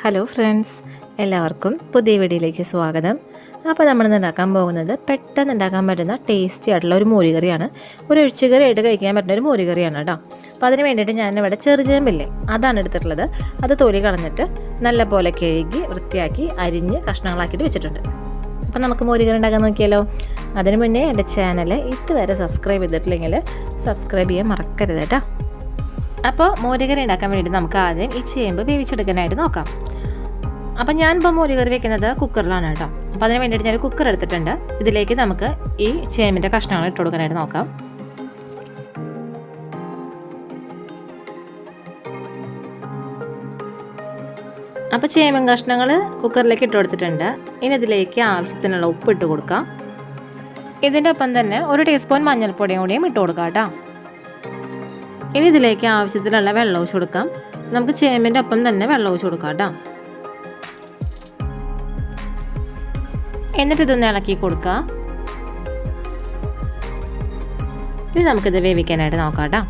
Hello friends, എല്ലാവർക്കും പുതിയ വീഡിയോയിലേക്ക് സ്വാഗതം. അപ്പോൾ നമ്മളിന്ന് ഉണ്ടാക്കാൻ പോകുന്നത് പെട്ടെന്ന് ഉണ്ടാക്കാൻ പറ്റുന്ന ടേസ്റ്റി ആയിട്ടുള്ള ഒരു മോരുകറിയാണ്. ഒരു ഒഴിച്ചുകറിയായിട്ട് കഴിക്കാൻ പറ്റുന്ന ഒരു മോരുകറിയാണ് കേട്ടോ. അപ്പോൾ അതിന് വേണ്ടിയിട്ട് ഞാനിവിടെ ചെറുചേമ്പില്ലേ അതാണ് എടുത്തിട്ടുള്ളത്. അത് തൊലി കളഞ്ഞിട്ട് നല്ലപോലെ കഴുകി വൃത്തിയാക്കി അരിഞ്ഞ് കഷ്ണങ്ങളാക്കിയിട്ട് വെച്ചിട്ടുണ്ട്. അപ്പോൾ നമുക്ക് മോരുകറി ഉണ്ടാക്കാൻ നോക്കിയാലോ. അതിന് മുന്നേ എൻ്റെ ചാനൽ ഇതുവരെ സബ്സ്ക്രൈബ് ചെയ്തിട്ടില്ലെങ്കിൽ സബ്സ്ക്രൈബ് ചെയ്യാൻ മറക്കരുത് കേട്ടോ. അപ്പോൾ മോരുകറി ഉണ്ടാക്കാൻ വേണ്ടിയിട്ട് നമുക്ക് ആദ്യം ഈ ചേമ്പ് വേവിച്ചെടുക്കാനായിട്ട് നോക്കാം. അപ്പോൾ ഞാനിപ്പോൾ മോരുകറി വെക്കുന്നത് കുക്കറിലാണ് കേട്ടോ. അപ്പോൾ അതിന് വേണ്ടിയിട്ട് ഞാൻ കുക്കർ എടുത്തിട്ടുണ്ട്. ഇതിലേക്ക് നമുക്ക് ഈ ചേമ്പിൻ്റെ കഷ്ണങ്ങൾ ഇട്ട് കൊടുക്കാനായിട്ട് നോക്കാം. അപ്പോൾ ചേമ്പൻ കഷ്ണങ്ങൾ കുക്കറിലേക്ക് ഇട്ട് കൊടുത്തിട്ടുണ്ട്. ഇനി ഇതിലേക്ക് ആവശ്യത്തിനുള്ള ഉപ്പ് ഇട്ട് കൊടുക്കാം. ഇതിൻ്റെ ഒപ്പം തന്നെ 1 ടീസ്പൂൺ മഞ്ഞൾപ്പൊടിയും കൂടിയും ഇട്ട് കൊടുക്കാം കേട്ടോ. ഇനി ഇതിലേക്ക് ആവശ്യത്തിനുള്ള വെള്ളം ഒഴിച്ച് കൊടുക്കാം. നമുക്ക് ചേമ്പിൻ്റെ ഒപ്പം തന്നെ വെള്ളം ഒഴിച്ച് കൊടുക്കാം കേട്ടോ. എന്നിട്ട് ഇതൊന്ന് ഇളക്കി കൊടുക്കുക. ഇനി നമുക്കിത് വേവിക്കാനായിട്ട് നോക്കാം കേട്ടോ.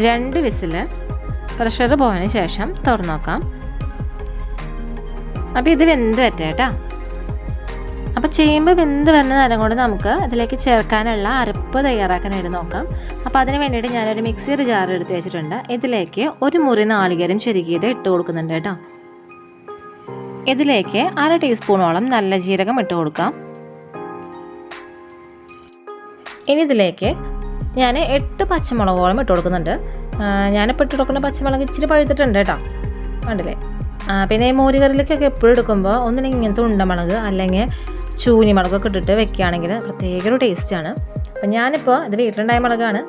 2 വിസിൽ പ്രഷർ പോയതിന് ശേഷം തുറന്നു നോക്കാം. അപ്പോൾ ഇത് വെന്ത് വരട്ടെ കേട്ടോ. അപ്പോൾ ചേമ്പ് വെന്ത് വരുന്ന നേരം കൊണ്ട് നമുക്ക് ഇതിലേക്ക് ചേർക്കാനുള്ള അരപ്പ് തയ്യാറാക്കാനായിട്ട് നോക്കാം. അപ്പോൾ അതിന് വേണ്ടിയിട്ട് ഞാനൊരു മിക്സിയുടെ ജാർ എടുത്ത് വെച്ചിട്ടുണ്ട്. ഇതിലേക്ക് 1 മുറി നാളികേരം ചെരുകിയത് ഇട്ട് കൊടുക്കുന്നുണ്ട് കേട്ടോ. ഇതിലേക്ക് 1/2 ടീസ്പൂണോളം നല്ല ജീരകം ഇട്ട് കൊടുക്കാം. ഇനി ഇതിലേക്ക് ഞാൻ 8 പച്ചമുളകോളം ഇട്ട് കൊടുക്കുന്നുണ്ട്. ഞാനിപ്പോൾ ഇട്ട് കൊടുക്കുന്ന പച്ചമുളക് ഇച്ചിരി പഴുത്തിട്ടുണ്ട് കേട്ടോ, കണ്ടില്ലേ. പിന്നെ ഈ മോരുകറിയിലേക്കൊക്കെ എപ്പോഴും എടുക്കുമ്പോൾ ഒന്നില്ലെങ്കിൽ ഇങ്ങനത്തെ ഉണ്ടമുളക് അല്ലെങ്കിൽ ചൂനി മുളകൊക്കെ ഇട്ടിട്ട് വെക്കുകയാണെങ്കിൽ പ്രത്യേക ഒരു ടേസ്റ്റാണ്. അപ്പം ഞാനിപ്പോൾ ഇത് വീട്ടിലുണ്ടായ മുളകാണ്.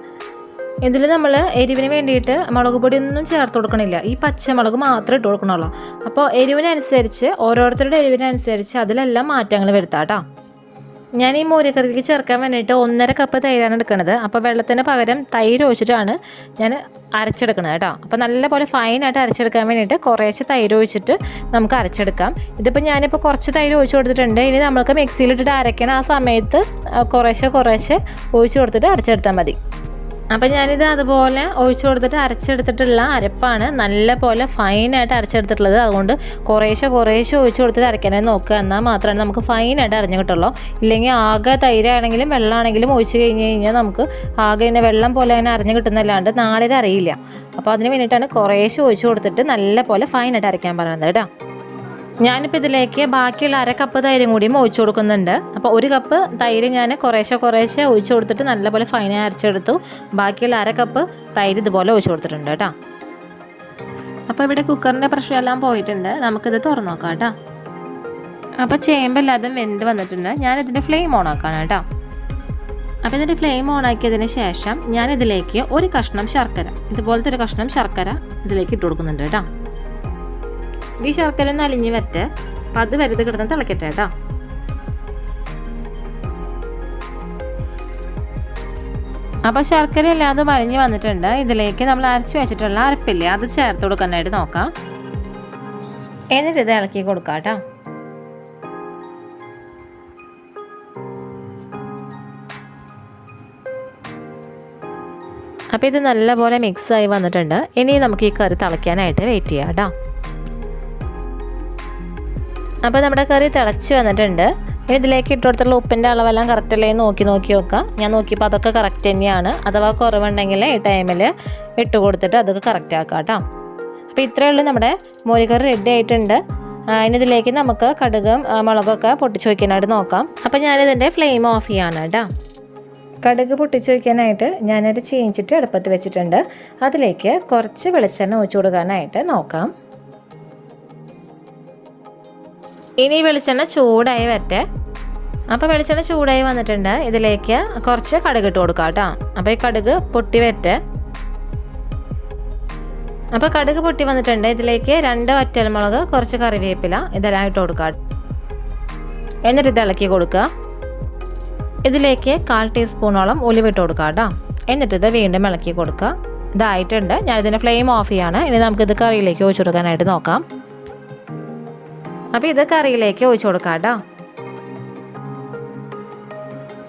ഇതിൽ നമ്മൾ എരിവിന് വേണ്ടിയിട്ട് മുളക് പൊടിയൊന്നും ചേർത്ത് കൊടുക്കണില്ല. ഈ പച്ചമുളക് മാത്രമേ ഇട്ട് കൊടുക്കണുള്ളൂ. അപ്പോൾ എരിവിനനുസരിച്ച് ഓരോരുത്തരുടെ എരിവിനനുസരിച്ച് അതിലെല്ലാം മാറ്റങ്ങൾ വരുത്താം കേട്ടോ. ഞാൻ ഈ മോരുകറിക്ക് ചേർക്കാൻ വേണ്ടിയിട്ട് 1.5 കപ്പ് തൈരാണ് എടുക്കുന്നത്. അപ്പോൾ വെള്ളത്തിന് പകരം തൈര് ഒഴിച്ചിട്ടാണ് ഞാൻ അരച്ചെടുക്കുന്നത് കേട്ടോ. അപ്പോൾ നല്ലപോലെ ഫൈനായിട്ട് അരച്ചെടുക്കാൻ വേണ്ടിയിട്ട് കുറേശ്ശെ തൈര് ഒഴിച്ചിട്ട് നമുക്ക് അരച്ചെടുക്കാം. ഇതിപ്പോൾ ഞാനിപ്പോൾ കുറച്ച് തൈര് ഒഴിച്ച് കൊടുത്തിട്ടുണ്ട്. ഇനി നമുക്ക് മിക്സിയിലിട്ടിട്ട് അരയ്ക്കണം. ആ സമയത്ത് കുറേശ്ശെ ഒഴിച്ച് കൊടുത്തിട്ട് അരച്ചെടുത്താൽ മതി. അപ്പം ഞാനിത് അതുപോലെ ഒഴിച്ചു കൊടുത്തിട്ട് അരച്ചെടുത്തിട്ടുള്ള അരപ്പാണ് നല്ലപോലെ ഫൈനായിട്ട് അരച്ചെടുത്തിട്ടുള്ളത്. അതുകൊണ്ട് കുറേശ്ശെ ഒഴിച്ചു കൊടുത്തിട്ട് അരയ്ക്കാനായി നോക്കുക. എന്നാൽ മാത്രമേ നമുക്ക് ഫൈനായിട്ട് അരഞ്ഞു കിട്ടുള്ളൂ. ഇല്ലെങ്കിൽ ആകെ തൈരാണെങ്കിലും വെള്ളമാണെങ്കിലും ഒഴിച്ച് കഴിഞ്ഞാൽ നമുക്ക് ആകെ ഇങ്ങനെ വെള്ളം പോലെ അങ്ങനെ അരഞ്ഞു കിട്ടുന്നല്ലാണ്ട് നാളെ അറിയില്ല. അപ്പോൾ അതിന് വേണ്ടിയിട്ടാണ് കുറേശ്ശെ ഒഴിച്ചു കൊടുത്തിട്ട് നല്ലപോലെ ഫൈനായിട്ട് അരയ്ക്കാൻ പറയുന്നത് കേട്ടോ. ഞാനിപ്പോൾ ഇതിലേക്ക് ബാക്കിയുള്ള 1/2 കപ്പ് തൈരും കൂടിയും ഒഴിച്ചു കൊടുക്കുന്നുണ്ട്. അപ്പോൾ 1 കപ്പ് തൈര് ഞാൻ കുറേശ്ശെ ഒഴിച്ചു കൊടുത്തിട്ട് നല്ലപോലെ ഫൈനായി അരച്ചെടുത്തു. ബാക്കിയുള്ള 1/2 കപ്പ് തൈര് ഇതുപോലെ ഒഴിച്ചു കൊടുത്തിട്ടുണ്ട് കേട്ടോ. അപ്പോൾ ഇവിടെ കുക്കറിൻ്റെ പ്രഷറെല്ലാം പോയിട്ടുണ്ട്. നമുക്കിത് തുറന്നു നോക്കാം കേട്ടോ. അപ്പോൾ ചേമ്പെല്ലാതും വെന്ത് വന്നിട്ടുണ്ട്. ഞാനിതിൻ്റെ ഫ്ലെയിം ഓൺ ആക്കാണ് കേട്ടോ. അപ്പോൾ ഇതിൻ്റെ ഫ്ലെയിം ഓൺ ആക്കിയതിന് ശേഷം ഞാനിതിലേക്ക് 1 കഷ്ണം ശർക്കര, ഇതുപോലത്തെ 1 കഷ്ണം ശർക്കര ഇതിലേക്ക് ഇട്ട് കൊടുക്കുന്നുണ്ട് കേട്ടോ. ഈ ശർക്കര ഒന്ന് അലിഞ്ഞ് വരട്ടെ. അപ്പം അത് വലുത് കിടന്ന് തിളക്കട്ടെ കേട്ടോ. അപ്പോൾ ശർക്കര എല്ലാതും അലിഞ്ഞ് വന്നിട്ടുണ്ട്. ഇതിലേക്ക് നമ്മൾ അരച്ചു വെച്ചിട്ടുള്ള അരപ്പില്ലേ അത് ചേർത്ത് കൊടുക്കാനായിട്ട് നോക്കാം. എന്നിട്ട് ഇത് ഇളക്കി കൊടുക്കാം കേട്ടോ. അപ്പോൾ ഇത് നല്ലപോലെ മിക്സായി വന്നിട്ടുണ്ട്. ഇനി നമുക്ക് ഈ കറി തിളയ്ക്കാനായിട്ട് വെയിറ്റ് ചെയ്യാം കേട്ടോ. അപ്പോൾ നമ്മുടെ കറി തിളച്ച് വന്നിട്ടുണ്ട്. ഇതിലേക്ക് ഇട്ട് കൊടുത്തുള്ള ഉപ്പിൻ്റെ അളവെല്ലാം കറക്റ്റല്ലേ നോക്കി നോക്കാം. ഞാൻ നോക്കിയപ്പോൾ അതൊക്കെ കറക്റ്റ് തന്നെയാണ്. അഥവാ കുറവുണ്ടെങ്കിൽ ഈ ടൈമിൽ ഇട്ട് കൊടുത്തിട്ട് അതൊക്കെ കറക്റ്റ് ആക്കാം കേട്ടോ. അപ്പോൾ ഇത്രയേ ഉള്ളൂ, നമ്മുടെ മോരുകറി റെഡി ആയിട്ടുണ്ട്. ഇനി ഇതിലേക്ക് നമുക്ക് കടുകും മുളകൊക്കെ പൊട്ടിച്ച് വയ്ക്കാനായിട്ട് നോക്കാം. അപ്പോൾ ഞാനിതിൻ്റെ ഫ്ലെയിം ഓഫ് ചെയ്യാണ് കേട്ടോ. കടുക് പൊട്ടിച്ച് വയ്ക്കാനായിട്ട് ഞാനൊരു ചീഞ്ചട്ടി അടുപ്പത്ത് വെച്ചിട്ടുണ്ട്. അതിലേക്ക് കുറച്ച് വെളിച്ചെണ്ണ ഒഴിച്ചു കൊടുക്കാനായിട്ട് നോക്കാം. ഇനി വെളിച്ചെണ്ണ ചൂടായി വരട്ടെ. അപ്പോൾ വെളിച്ചെണ്ണ ചൂടായി വന്നിട്ടുണ്ട്. ഇതിലേക്ക് കുറച്ച് കടുക് ഇട്ട് കൊടുക്കാം കേട്ടോ. അപ്പോൾ ഈ കടുക് പൊട്ടി വരട്ടെ. അപ്പോൾ കടുക് പൊട്ടി വന്നിട്ടുണ്ട്. ഇതിലേക്ക് 2 വറ്റൽമുളക്, കുറച്ച് കറിവേപ്പില ഇതെല്ലാം ഇട്ട് കൊടുക്കാം. എന്നിട്ട് ഇത് ഇളക്കി കൊടുക്കുക. ഇതിലേക്ക് 1/4 ടീസ്പൂണോളം ഉലുവ ഇട്ട് കൊടുക്കാം കേട്ടോ. എന്നിട്ട് ഇത് വീണ്ടും ഇളക്കി കൊടുക്കുക. ഇതായിട്ടുണ്ട്. ഞാനിതിൻ്റെ ഫ്ലെയിം ഓഫ് ചെയ്യാണ്. ഇനി നമുക്കിത് കറിയിലേക്ക് ഒഴിച്ചു കൊടുക്കാനായിട്ട് നോക്കാം. അപ്പോൾ ഇത് കറിയിലേക്ക് ഒഴിച്ചു കൊടുക്കാം കേട്ടോ.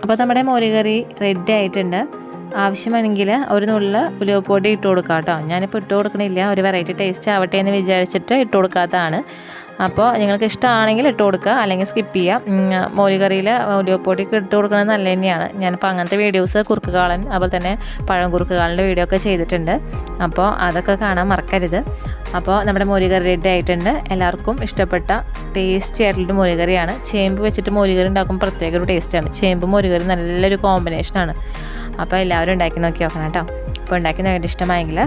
അപ്പോൾ നമ്മുടെ മോരുകറി റെഡി ആയിട്ടുണ്ട്. ആവശ്യമാണെങ്കിൽ ഒരു നുള്ള ഉലുവപ്പൊടി ഇട്ട് കൊടുക്കാം കേട്ടോ. ഞാനിപ്പോൾ ഇട്ട് കൊടുക്കണില്ല, ഒരു വെറൈറ്റി ടേസ്റ്റ് ആവട്ടെ എന്ന് വിചാരിച്ചിട്ട് ഇട്ട് കൊടുക്കാത്തതാണ്. അപ്പോൾ നിങ്ങൾക്ക് ഇഷ്ടമാണെങ്കിൽ ഇട്ട് കൊടുക്കുക, അല്ലെങ്കിൽ സ്കിപ്പ് ചെയ്യാം. മോരുകറിയിൽ ഉലുവപ്പൊടി ഇട്ട് കൊടുക്കുന്നത് നല്ല തന്നെയാണ്. ഞാനിപ്പോൾ അങ്ങനത്തെ വീഡിയോസ് കുറുക്കുകാളൻ അതുപോലെ തന്നെ പഴം കുറുക്കുകാളൻ്റെ വീഡിയോ ഒക്കെ ചെയ്തിട്ടുണ്ട്. അപ്പോൾ അതൊക്കെ കാണാൻ മറക്കരുത്. അപ്പോൾ നമ്മുടെ മോരുകറി റെഡി ആയിട്ടുണ്ട്. എല്ലാവർക്കും ഇഷ്ടപ്പെട്ട ടേസ്റ്റി ആയിട്ടുള്ളൊരു മോരുകറിയാണ്. ചേമ്പ് വെച്ചിട്ട് മോരുകറി ഉണ്ടാക്കുമ്പോൾ പ്രത്യേക ഒരു ടേസ്റ്റാണ്. ചേമ്പ് മോരുകറി നല്ലൊരു കോമ്പിനേഷനാണ്. അപ്പോൾ എല്ലാവരും ഉണ്ടാക്കി നോക്കി നോക്കണം കേട്ടോ. അപ്പോൾ ഉണ്ടാക്കി നോക്കിയിട്ട് ഇഷ്ടമായെങ്കിൽ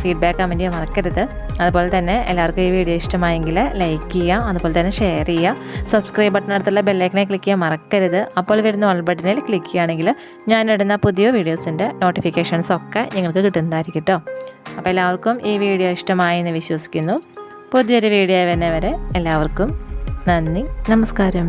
ഫീഡ്ബാക്ക് കമൻറ്റ് ചെയ്യാൻ മറക്കരുത്. അതുപോലെ തന്നെ എല്ലാവർക്കും ഈ വീഡിയോ ഇഷ്ടമായെങ്കിൽ ലൈക്ക് ചെയ്യുക, അതുപോലെ തന്നെ ഷെയർ ചെയ്യുക. സബ്സ്ക്രൈബ് ബട്ടണടുത്തുള്ള ബെല്ലൈക്കനെ ക്ലിക്ക് ചെയ്യാൻ മറക്കരുത്. അപ്പോൾ വരുന്ന ഓൾ ബട്ടണിൽ ക്ലിക്ക് ചെയ്യുകയാണെങ്കിൽ ഞാനിടുന്ന പുതിയ വീഡിയോസിൻ്റെ നോട്ടിഫിക്കേഷൻസ് ഒക്കെ നിങ്ങൾക്ക് കിട്ടുന്നതായിരിക്കും കേട്ടോ. അപ്പോൾ എല്ലാവർക്കും ഈ വീഡിയോ ഇഷ്ടമായി എന്ന് വിശ്വസിക്കുന്നു. പുതിയൊരു വീഡിയോ വരുന്നവരെ എല്ലാവർക്കും നന്ദി, നമസ്കാരം.